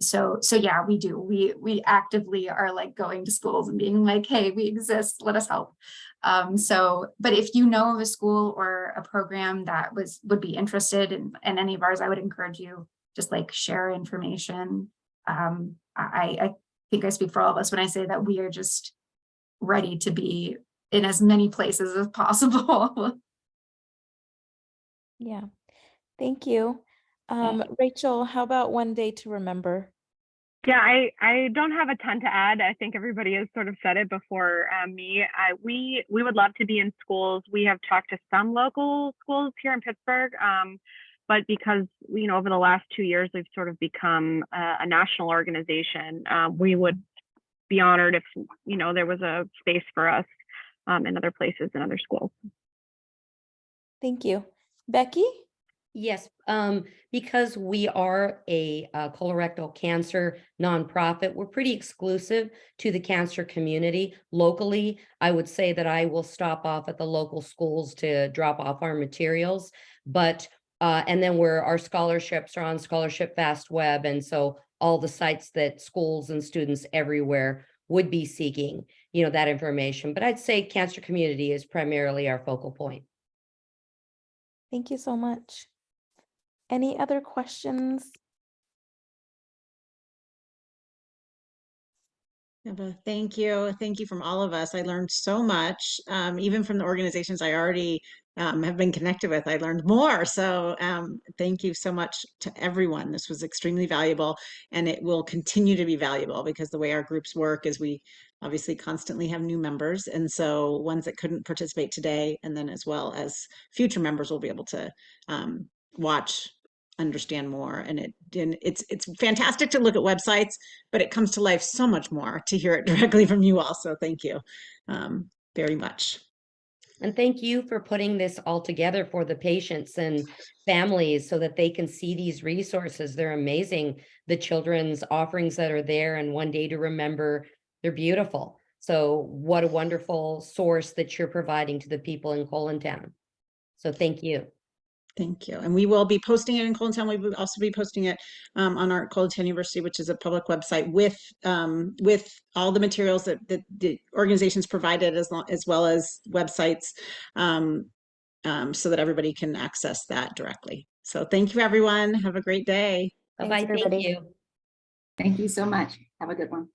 So yeah, we do. We actively are like going to schools and being like, hey, we exist, let us help. But if you know of a school or a program that would be interested in any of ours, I would encourage you just like share information. I think I speak for all of us when I say that we are just ready to be in as many places as possible. Yeah, thank you. Rachel, how about one day to remember? Yeah, I don't have a ton to add. I think everybody has sort of said it before me. We would love to be in schools. We have talked to some local schools here in Pittsburgh, but because, you know, over the last 2 years, we've sort of become a national organization. We would be honored if, you know, there was a space for us in other places and other schools. Thank you. Becky? Yes, because we are a colorectal cancer nonprofit, we're pretty exclusive to the cancer community locally. I would say that I will stop off at the local schools to drop off our materials, but and then our scholarships are on Scholarship Fast Web, and so all the sites that schools and students everywhere would be seeking, you know, that information. But I'd say cancer community is primarily our focal point. Thank you so much. Any other questions? Thank you. Thank you from all of us. I learned so much, even from the organizations I already have been connected with. I learned more. So thank you so much to everyone. This was extremely valuable, and it will continue to be valuable because the way our groups work is we obviously constantly have new members. And so ones that couldn't participate today, and then as well as future members will be able to watch, understand more. And it's fantastic to look at websites, but it comes to life so much more to hear it directly from you all. So thank you very much. And thank you for putting this all together for the patients and families so that they can see these resources. They're amazing. The children's offerings that are there and One Day to Remember, they're beautiful. So what a wonderful source that you're providing to the people in Colontown. So thank you. Thank you. And we will be posting it in Colontown. We will also be posting it on our Colontown University, which is a public website with all the materials that the organizations provided, as well as websites, so that everybody can access that directly. So thank you, everyone. Have a great day. Bye-bye. Thank you. Thank you so much. Have a good one.